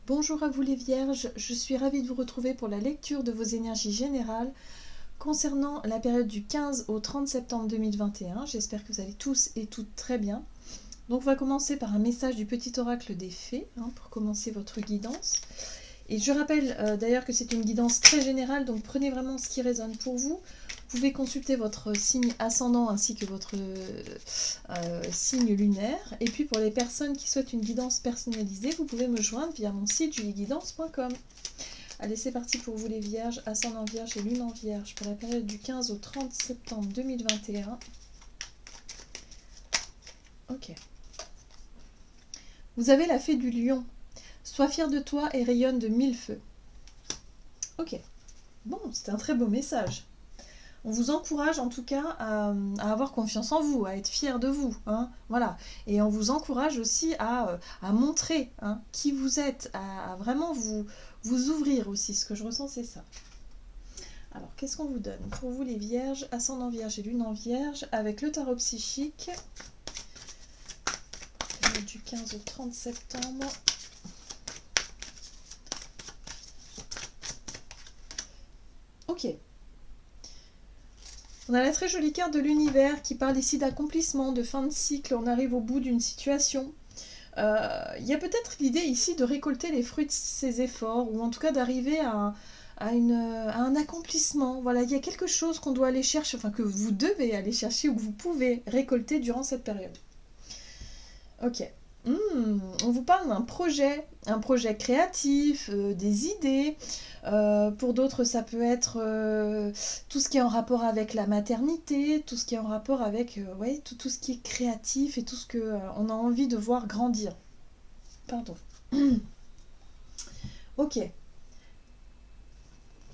Bonjour à vous les Vierges, je suis ravie de vous retrouver pour la lecture de vos énergies générales concernant la période du 15 au 30 septembre 2021. J'espère que vous allez tous et toutes très bien. Donc on va commencer par un message du petit oracle des fées pour commencer votre guidance. Et je rappelle d'ailleurs que c'est une guidance très générale, donc prenez vraiment ce qui résonne pour vous. Vous pouvez consulter votre signe ascendant ainsi que votre signe lunaire. Et puis pour les personnes qui souhaitent une guidance personnalisée, vous pouvez me joindre via mon site julieguidance.com. Allez, c'est parti pour vous les Vierges, ascendant Vierge et lune en Vierge pour la période du 15 au 30 septembre 2021. Ok. Vous avez la fée du lion. Sois fier de toi et rayonne de 1000 feux. Ok. Bon, c'était un très beau message. On vous encourage en tout cas à avoir confiance en vous, à être fier de vous. Voilà. Et on vous encourage aussi à montrer qui vous êtes, à vraiment vous ouvrir aussi. Ce que je ressens, c'est ça. Alors, qu'est-ce qu'on vous donne pour vous les Vierges, ascendant Vierge et lune en Vierge, avec le tarot psychique du 15 au 30 septembre. Ok. On a la très jolie carte de l'univers qui parle ici d'accomplissement, de fin de cycle. On arrive au bout d'une situation. Il y a peut-être l'idée ici de récolter les fruits de ses efforts, ou en tout cas d'arriver à un accomplissement. Voilà, il y a quelque chose qu'on doit aller chercher, enfin que vous devez aller chercher ou que vous pouvez récolter durant cette période. Ok. On vous parle d'un projet, un projet créatif, des idées. Pour d'autres, ça peut être tout ce qui est en rapport avec la maternité, tout ce qui est en rapport avec tout ce qui est créatif et tout ce qu'on a envie de voir grandir. Pardon. Ok.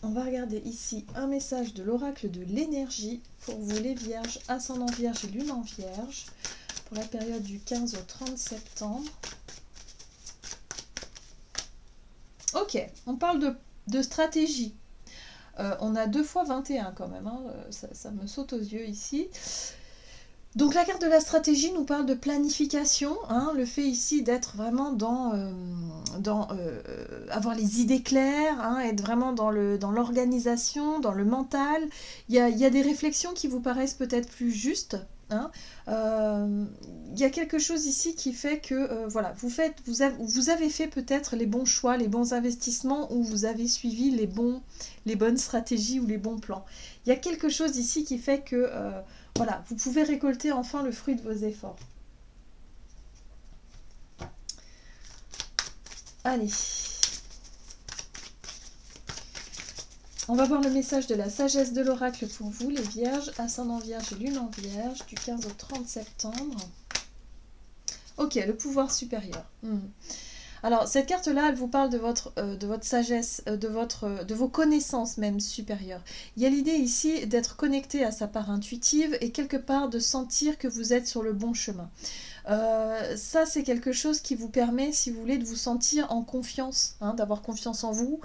On va regarder ici un message de l'oracle de l'énergie pour vous les Vierges, ascendant Vierge et lune en Vierge, pour la période du 15 au 30 septembre. Ok, on parle de stratégie. On a 2 fois 21 quand même, ça me saute aux yeux ici. Donc la carte de la stratégie nous parle de planification, le fait ici d'être vraiment dans avoir les idées claires, être vraiment dans l'organisation, dans le mental. Il y a des réflexions qui vous paraissent peut-être plus justes. Il y a quelque chose ici qui fait que voilà, vous avez fait peut-être les bons choix, les bons investissements, ou vous avez suivi les bonnes stratégies ou les bons plans. Il y a quelque chose ici qui fait que voilà, vous pouvez récolter enfin le fruit de vos efforts. Allez. On va voir le message de la sagesse de l'oracle pour vous, les Vierges, ascendant Vierge et lune en Vierge, du 15 au 30 septembre. Ok, le pouvoir supérieur. Alors, cette carte-là, elle vous parle de votre sagesse, de vos connaissances même supérieures. Il y a l'idée ici d'être connecté à sa part intuitive et quelque part de sentir que vous êtes sur le bon chemin. Ça, c'est quelque chose qui vous permet, si vous voulez, de vous sentir en confiance, d'avoir confiance en vous,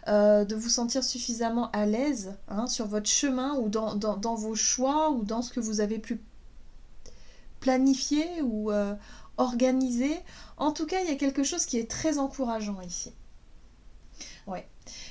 de vous sentir suffisamment à l'aise sur votre chemin ou dans vos choix ou dans ce que vous avez pu planifier ou organiser. En tout cas, il y a quelque chose qui est très encourageant ici. Ouais.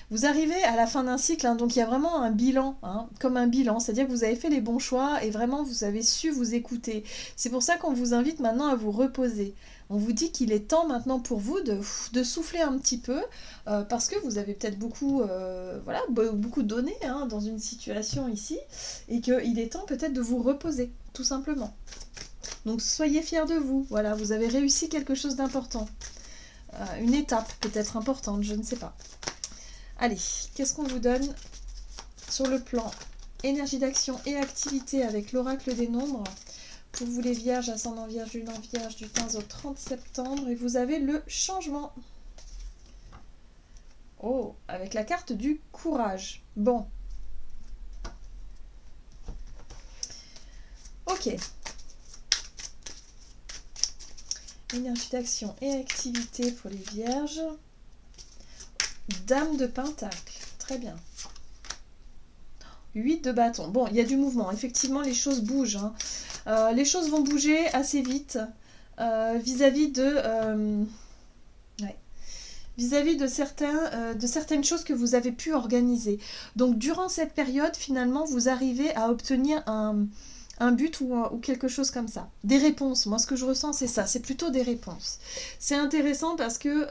Vous arrivez à la fin d'un cycle, donc il y a vraiment un bilan, comme un bilan, c'est-à-dire que vous avez fait les bons choix et vraiment vous avez su vous écouter. C'est pour ça qu'on vous invite maintenant à vous reposer. On vous dit qu'il est temps maintenant pour vous de souffler un petit peu, parce que vous avez peut-être beaucoup donné dans une situation ici, et qu'il est temps peut-être de vous reposer, tout simplement. Donc soyez fiers de vous, voilà, vous avez réussi quelque chose d'important. Une étape peut-être importante, je ne sais pas. Allez, qu'est-ce qu'on vous donne sur le plan énergie d'action et activité avec l'oracle des nombres pour vous les Vierges, ascendant Vierge, lune en Vierge du 15 au 30 septembre, et vous avez le changement. Oh, avec la carte du courage. Bon. Ok. Énergie d'action et activité pour les Vierges. Dame de Pentacle. Très bien. 8 de bâton. Bon, il y a du mouvement. Effectivement, les choses bougent. Les choses vont bouger assez vite vis-à-vis de... vis-à-vis de certaines choses que vous avez pu organiser. Donc durant cette période, finalement, vous arrivez à obtenir un but ou quelque chose comme ça. Des réponses, moi ce que je ressens c'est ça, c'est plutôt des réponses. C'est intéressant parce que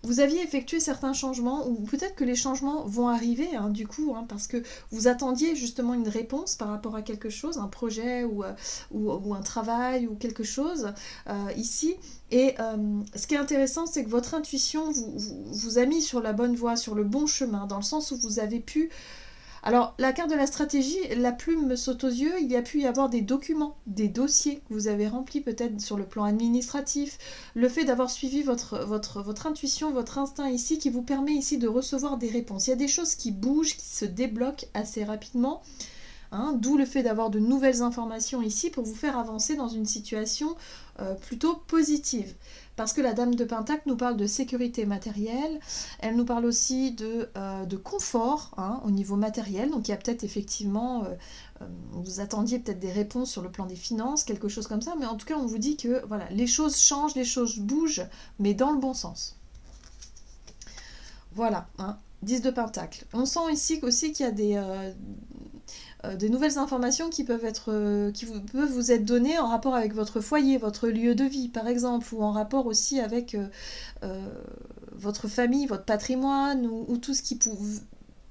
vous aviez effectué certains changements, ou peut-être que les changements vont arriver du coup, parce que vous attendiez justement une réponse par rapport à quelque chose, un projet ou un travail ou quelque chose ici. Et ce qui est intéressant, c'est que votre intuition vous a mis sur la bonne voie, sur le bon chemin, dans le sens où vous avez pu... Alors, la carte de la stratégie, la plume me saute aux yeux, il y a pu y avoir des documents, des dossiers que vous avez remplis peut-être sur le plan administratif, le fait d'avoir suivi votre intuition, votre instinct ici, qui vous permet ici de recevoir des réponses. Il y a des choses qui bougent, qui se débloquent assez rapidement, d'où le fait d'avoir de nouvelles informations ici pour vous faire avancer dans une situation plutôt positive. Parce que la Dame de Pentacle nous parle de sécurité matérielle, elle nous parle aussi de confort au niveau matériel, donc il y a peut-être effectivement, vous attendiez peut-être des réponses sur le plan des finances, quelque chose comme ça, mais en tout cas on vous dit que voilà, les choses changent, les choses bougent, mais dans le bon sens. Voilà, 10 de Pentacle. On sent ici aussi qu'il y a des nouvelles informations qui peuvent vous être données en rapport avec votre foyer, votre lieu de vie par exemple, ou en rapport aussi avec votre famille, votre patrimoine, ou tout ce qui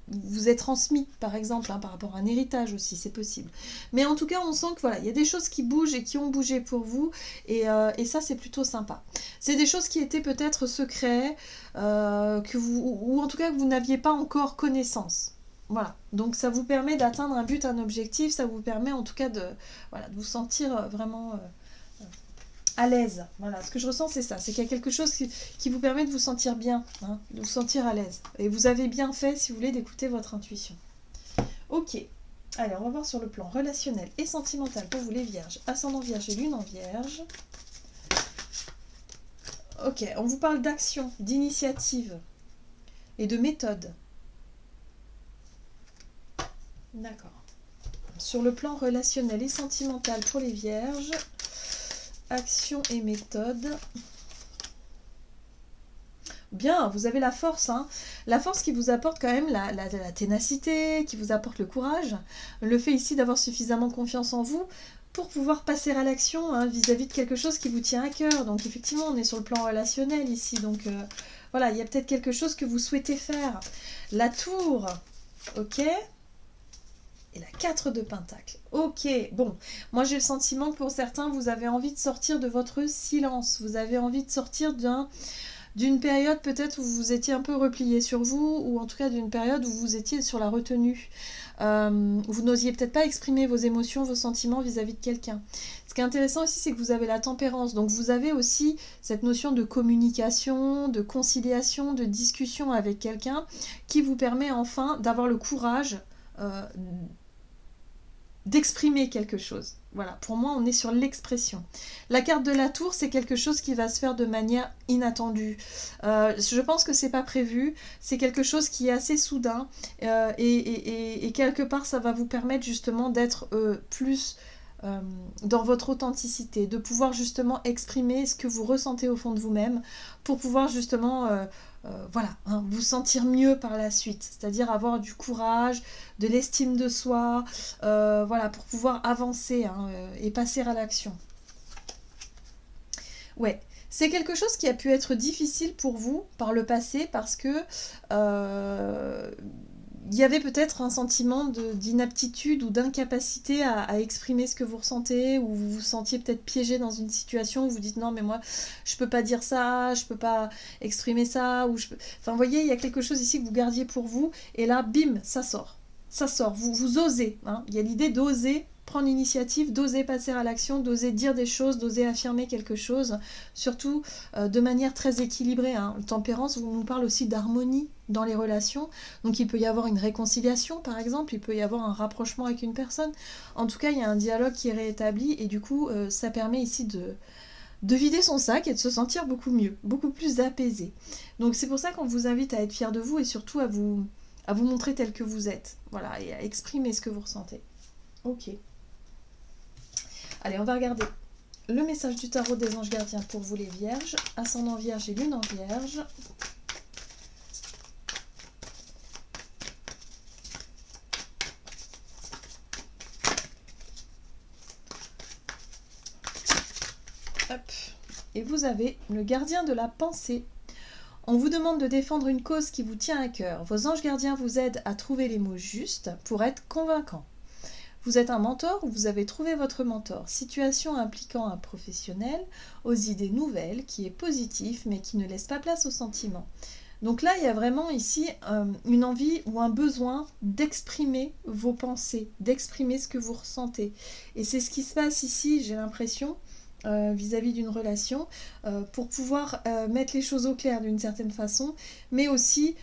vous est transmis par exemple, par rapport à un héritage aussi, c'est possible. Mais en tout cas on sent que voilà, il y a des choses qui bougent et qui ont bougé pour vous, et ça c'est plutôt sympa. C'est des choses qui étaient peut-être secrets, ou en tout cas que vous n'aviez pas encore connaissance. Voilà, donc ça vous permet d'atteindre un but, un objectif, ça vous permet en tout cas de vous sentir vraiment à l'aise. Voilà, ce que je ressens c'est ça, c'est qu'il y a quelque chose qui vous permet de vous sentir bien, de vous sentir à l'aise. Et vous avez bien fait, si vous voulez, d'écouter votre intuition. Ok, allez, on va voir sur le plan relationnel et sentimental pour vous les vierges, ascendant vierge et lune en vierge. Ok, on vous parle d'action, d'initiative et de méthode. D'accord. Sur le plan relationnel et sentimental pour les vierges, action et méthode. Bien, vous avez la force, la force qui vous apporte quand même la ténacité, qui vous apporte le courage, le fait ici d'avoir suffisamment confiance en vous pour pouvoir passer à l'action vis-à-vis de quelque chose qui vous tient à cœur. Donc effectivement, on est sur le plan relationnel ici, donc voilà, il y a peut-être quelque chose que vous souhaitez faire. La tour, ok. Et la 4 de Pentacle. Ok, bon, moi j'ai le sentiment que pour certains, vous avez envie de sortir de votre silence. Vous avez envie de sortir d'une période peut-être où vous étiez un peu replié sur vous, ou en tout cas d'une période où vous étiez sur la retenue. Vous n'osiez peut-être pas exprimer vos émotions, vos sentiments vis-à-vis de quelqu'un. Ce qui est intéressant aussi, c'est que vous avez la tempérance. Donc vous avez aussi cette notion de communication, de conciliation, de discussion avec quelqu'un qui vous permet enfin d'avoir le courage d'exprimer quelque chose. Voilà, pour moi, on est sur l'expression. La carte de la tour, c'est quelque chose qui va se faire de manière inattendue. Je pense que c'est pas prévu, c'est quelque chose qui est assez soudain, et quelque part, ça va vous permettre justement d'être plus dans votre authenticité, de pouvoir justement exprimer ce que vous ressentez au fond de vous-même, pour pouvoir justement vous sentir mieux par la suite, c'est-à-dire avoir du courage, de l'estime de soi, pour pouvoir avancer et passer à l'action. Ouais, c'est quelque chose qui a pu être difficile pour vous par le passé parce que il y avait peut-être un sentiment d'inaptitude ou d'incapacité à exprimer ce que vous ressentez, ou vous vous sentiez peut-être piégé dans une situation où vous dites non mais moi je peux pas dire ça, je peux pas exprimer ça, enfin vous voyez, il y a quelque chose ici que vous gardiez pour vous, et là bim, ça sort, vous osez, il y a l'idée d'oser prendre l'initiative, d'oser passer à l'action, d'oser dire des choses, d'oser affirmer quelque chose, surtout de manière très équilibrée. Tempérance, vous nous parle aussi d'harmonie dans les relations, donc il peut y avoir une réconciliation par exemple, il peut y avoir un rapprochement avec une personne, en tout cas il y a un dialogue qui est réétabli, et du coup ça permet ici de vider son sac et de se sentir beaucoup mieux, beaucoup plus apaisé. Donc c'est pour ça qu'on vous invite à être fiers de vous, et surtout à vous montrer tel que vous êtes, voilà, et à exprimer ce que vous ressentez. Ok. Allez, on va regarder le message du tarot des anges gardiens pour vous les vierges, ascendant vierge et lune en vierge. Hop. Et vous avez le gardien de la pensée. On vous demande de défendre une cause qui vous tient à cœur. Vos anges gardiens vous aident à trouver les mots justes pour être convaincants. Vous êtes un mentor ou vous avez trouvé votre mentor. Situation impliquant un professionnel aux idées nouvelles qui est positif mais qui ne laisse pas place aux sentiments. Donc là, il y a vraiment ici une envie ou un besoin d'exprimer vos pensées, d'exprimer ce que vous ressentez. Et c'est ce qui se passe ici, j'ai l'impression, vis-à-vis d'une relation, pour pouvoir mettre les choses au clair d'une certaine façon, mais aussi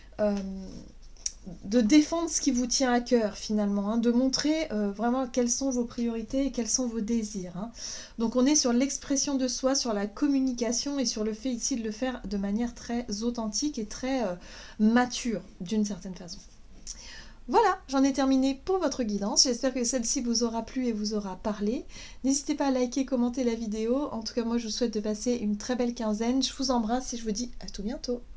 de défendre ce qui vous tient à cœur finalement, de montrer vraiment quelles sont vos priorités et quels sont vos désirs. Donc on est sur l'expression de soi, sur la communication et sur le fait ici de le faire de manière très authentique et très mature d'une certaine façon. Voilà, j'en ai terminé pour votre guidance. J'espère que celle-ci vous aura plu et vous aura parlé. N'hésitez pas à liker, commenter la vidéo. En tout cas, moi, je vous souhaite de passer une très belle quinzaine. Je vous embrasse et je vous dis à tout bientôt.